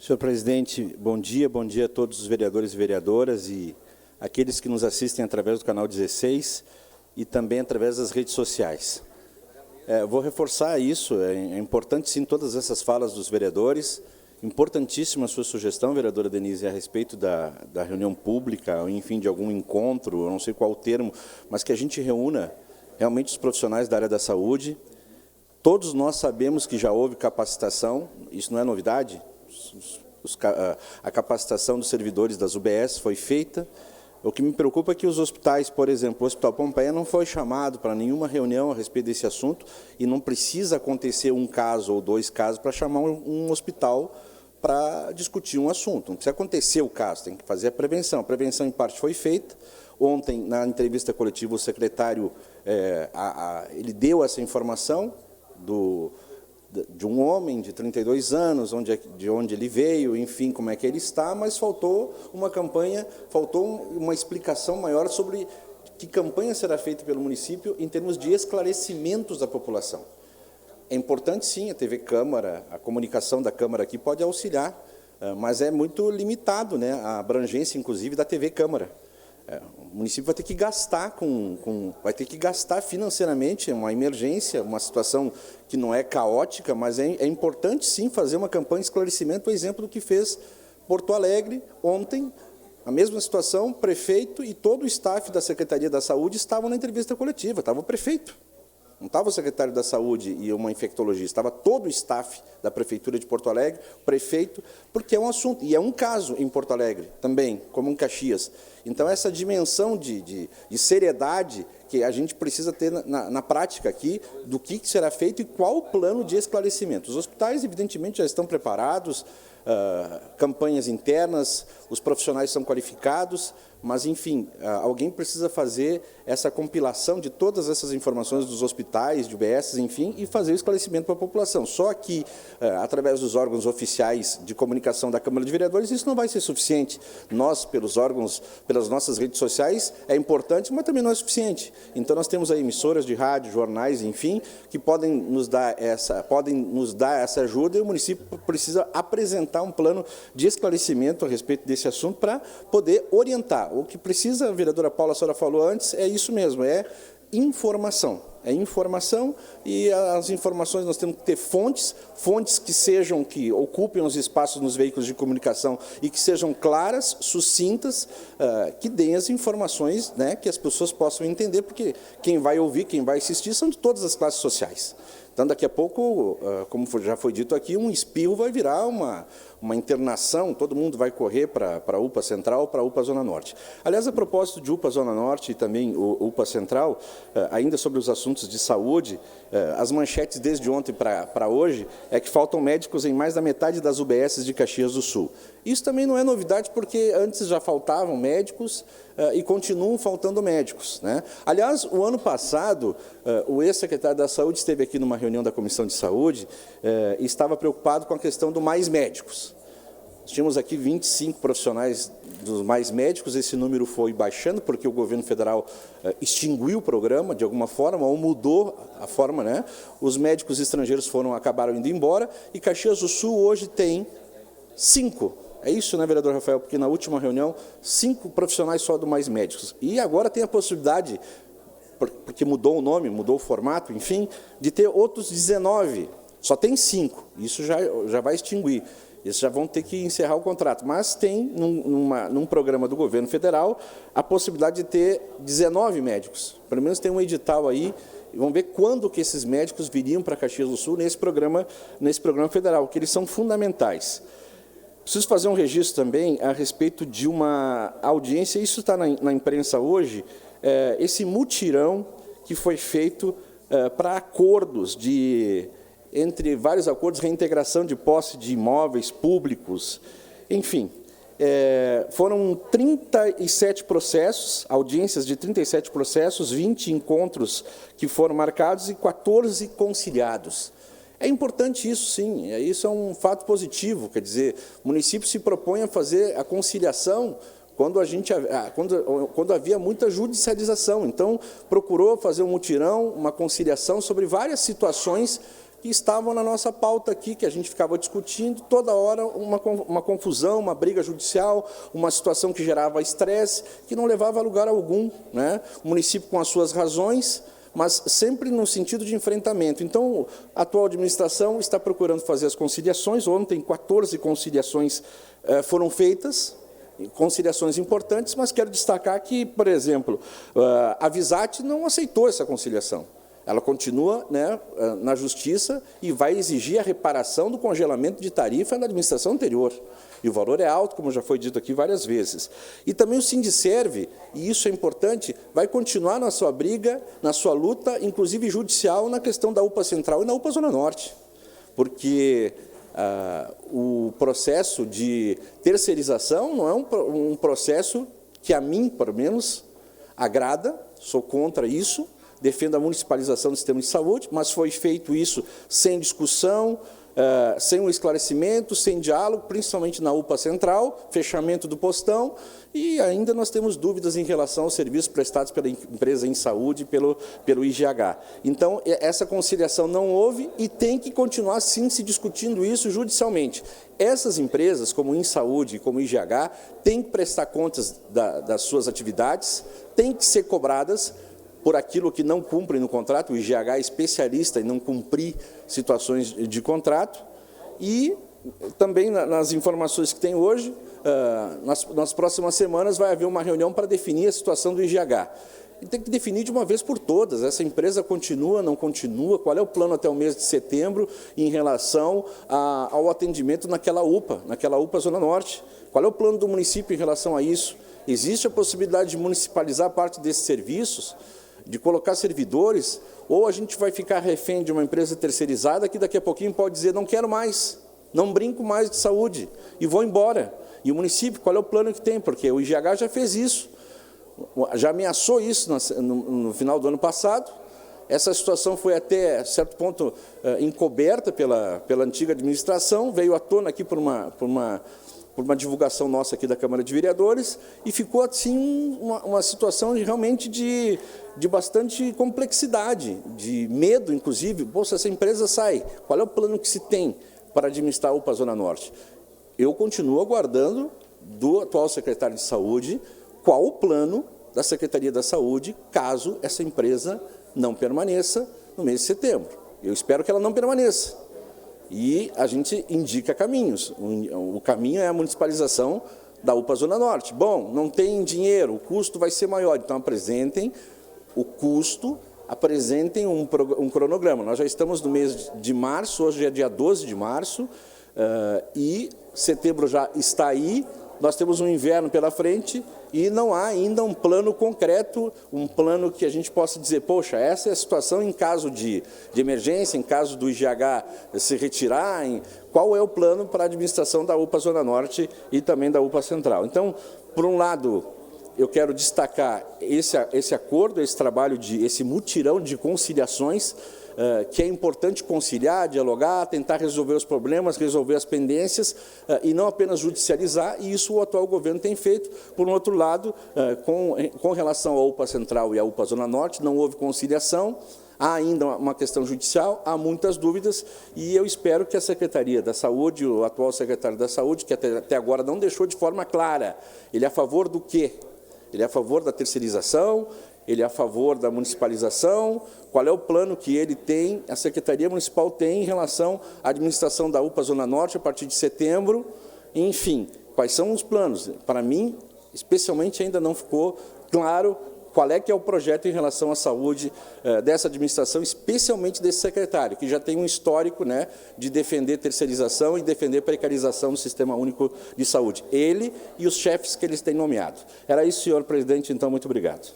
Senhor presidente, bom dia a todos os vereadores e vereadoras e aqueles que nos assistem através do canal 16 e também através das redes sociais. Vou reforçar isso, é importante sim todas essas falas dos vereadores, importantíssima a sua sugestão, vereadora Denise, a respeito da reunião pública, ou enfim, de algum encontro, eu não sei qual o termo, mas que a gente reúna realmente os profissionais da área da saúde. Todos nós sabemos que já houve capacitação, isso não é novidade, a capacitação dos servidores das UBS foi feita. O que me preocupa é que os hospitais, por exemplo, o Hospital Pompeia não foi chamado para nenhuma reunião a respeito desse assunto e não precisa acontecer um caso ou dois casos para chamar um hospital para discutir um assunto. Não precisa acontecer o caso, tem que fazer a prevenção. A prevenção, em parte, foi feita. Ontem, na entrevista coletiva, o secretário ele deu essa informação de um homem de 32 anos, de onde ele veio, enfim, como é que ele está, mas faltou uma campanha, faltou uma explicação maior sobre que campanha será feita pelo município em termos de esclarecimentos da população. É importante, sim, a TV Câmara, a comunicação da Câmara aqui pode auxiliar, mas é muito limitado, né, a abrangência, inclusive, da TV Câmara. O município vai ter que gastar vai ter que gastar financeiramente, uma emergência, uma situação que não é caótica, mas é importante sim fazer uma campanha de esclarecimento, o exemplo do que fez Porto Alegre ontem, a mesma situação, prefeito e todo o staff da Secretaria da Saúde estavam na entrevista coletiva, estava o prefeito. Não estava o secretário da Saúde e uma infectologista, estava todo o staff da Prefeitura de Porto Alegre, o prefeito, porque é um assunto, e é um caso em Porto Alegre também, como em Caxias. Então, essa dimensão de seriedade que a gente precisa ter na prática aqui, do que será feito e qual o plano de esclarecimento. Os hospitais, evidentemente, já estão preparados, campanhas internas, os profissionais são qualificados, mas, enfim, alguém precisa fazer essa compilação de todas essas informações dos hospitais, de UBS, enfim, e fazer o esclarecimento para a população. Só que, através dos órgãos oficiais de comunicação da Câmara de Vereadores, isso não vai ser suficiente. Nós, pelos órgãos, pelas nossas redes sociais, é importante, mas também não é suficiente. Então, nós temos aí emissoras de rádio, jornais, enfim, que podem nos dar essa ajuda, e o município precisa apresentar um plano de esclarecimento a respeito desse assunto para poder orientar. O que precisa, a vereadora Paula, a senhora falou antes, é isso mesmo, é informação. É informação, e as informações nós temos que ter fontes que ocupem os espaços nos veículos de comunicação e que sejam claras, sucintas, que deem as informações, né, que as pessoas possam entender, porque quem vai ouvir, quem vai assistir são de todas as classes sociais. Então, daqui a pouco, como já foi dito aqui, um espirro vai virar uma internação, todo mundo vai correr para a UPA Central, para a UPA Zona Norte. Aliás, a propósito de UPA Zona Norte e também UPA Central, ainda sobre os assuntos de saúde, as manchetes desde ontem para hoje é que faltam médicos em mais da metade das UBSs de Caxias do Sul. Isso também não é novidade, porque antes já faltavam médicos e continuam faltando médicos, né? Aliás, o ano passado, o ex-secretário da Saúde esteve aqui numa reunião da Comissão de Saúde e estava preocupado com a questão do mais médicos. Nós tínhamos aqui 25 profissionais dos mais médicos, esse número foi baixando, porque o governo federal extinguiu o programa, de alguma forma, ou mudou a forma, né? Os médicos estrangeiros acabaram indo embora, e Caxias do Sul hoje tem 5. É isso, né, vereador Rafael? Porque na última reunião, 5 profissionais só do mais médicos. E agora tem a possibilidade, porque mudou o nome, mudou o formato, enfim, de ter outros 19. Só tem 5. Isso já vai extinguir. Eles já vão ter que encerrar o contrato. Mas tem, num programa do governo federal, a possibilidade de ter 19 médicos. Pelo menos tem um edital aí. E vamos ver quando que esses médicos viriam para Caxias do Sul nesse programa federal, que eles são fundamentais. Preciso fazer um registro também a respeito de uma audiência, isso está na imprensa hoje, esse mutirão que foi feito para acordos entre vários acordos, reintegração de posse de imóveis públicos, enfim, foram 37 processos, audiências de 37 processos, 20 encontros que foram marcados e 14 conciliados. É importante isso, sim, isso é um fato positivo, quer dizer, o município se propõe a fazer a conciliação quando havia muita judicialização. Então, procurou fazer um mutirão, uma conciliação sobre várias situações que estavam na nossa pauta aqui, que a gente ficava discutindo toda hora, uma confusão, uma briga judicial, uma situação que gerava estresse, que não levava a lugar algum, né? O município com as suas razões, mas sempre no sentido de enfrentamento. Então, a atual administração está procurando fazer as conciliações. Ontem, 14 conciliações foram feitas, conciliações importantes, mas quero destacar que, por exemplo, a Visat não aceitou essa conciliação. Ela continua, né, na Justiça e vai exigir a reparação do congelamento de tarifa da administração anterior. E o valor é alto, como já foi dito aqui várias vezes. E também o Sindiserve, e isso é importante, vai continuar na sua briga, na sua luta, inclusive judicial, na questão da UPA Central e na UPA Zona Norte. Porque o processo de terceirização não é um processo que a mim, pelo menos, agrada, sou contra isso, defendo a municipalização do sistema de saúde, mas foi feito isso sem discussão, sem um esclarecimento, sem diálogo, principalmente na UPA Central, fechamento do postão, e ainda nós temos dúvidas em relação aos serviços prestados pela empresa em saúde, pelo IGH. Então, essa conciliação não houve e tem que continuar, sim, se discutindo isso judicialmente. Essas empresas, como o InSaúde e como o IGH, têm que prestar contas das suas atividades, têm que ser cobradas por aquilo que não cumprem no contrato. O IGH é especialista em não cumprir situações de contrato. E também, nas informações que tem hoje, nas próximas semanas vai haver uma reunião para definir a situação do IGH. E tem que definir de uma vez por todas, essa empresa continua, não continua, qual é o plano até o mês de setembro em relação ao atendimento naquela UPA Zona Norte. Qual é o plano do município em relação a isso? Existe a possibilidade de municipalizar parte desses serviços, de colocar servidores, ou a gente vai ficar refém de uma empresa terceirizada que daqui a pouquinho pode dizer, não quero mais, não brinco mais de saúde e vou embora. E o município, qual é o plano que tem? Porque o IGH já fez isso, já ameaçou isso no final do ano passado. Essa situação foi até certo ponto encoberta pela antiga administração, veio à tona aqui por uma divulgação nossa aqui da Câmara de Vereadores, e ficou assim uma situação realmente de bastante complexidade, de medo, inclusive. Pô, se essa empresa sai, qual é o plano que se tem para administrar a UPA Zona Norte? Eu continuo aguardando do atual secretário de Saúde qual o plano da Secretaria da Saúde, caso essa empresa não permaneça no mês de setembro. Eu espero que ela não permaneça. E a gente indica caminhos. O caminho é a municipalização da UPA Zona Norte. Bom, não tem dinheiro, o custo vai ser maior, então apresentem o custo, apresentem um cronograma. Nós já estamos no mês de março, hoje é dia 12 de março, e setembro já está aí. Nós temos um inverno pela frente e não há ainda um plano concreto, um plano que a gente possa dizer, poxa, essa é a situação em caso de emergência, em caso do IGH se retirar, qual é o plano para a administração da UPA Zona Norte e também da UPA Central. Então, por um lado, eu quero destacar esse acordo, esse trabalho, esse mutirão de conciliações, que é importante conciliar, dialogar, tentar resolver os problemas, resolver as pendências e não apenas judicializar, e isso o atual governo tem feito. Por um outro lado, com relação à UPA Central e à UPA Zona Norte, não houve conciliação, há ainda uma questão judicial, há muitas dúvidas, e eu espero que a Secretaria da Saúde, o atual secretário da Saúde, que até agora não deixou de forma clara, ele é a favor do quê? Ele é a favor da terceirização, ele é a favor da municipalização, qual é o plano que ele tem, a Secretaria Municipal tem em relação à administração da UPA Zona Norte a partir de setembro, enfim, quais são os planos? Para mim, especialmente, ainda não ficou claro qual é que é o projeto em relação à saúde dessa administração, especialmente desse secretário, que já tem um histórico, né, de defender terceirização e defender precarização do Sistema Único de Saúde. Ele e os chefes que eles têm nomeado. Era isso, senhor presidente, então, muito obrigado.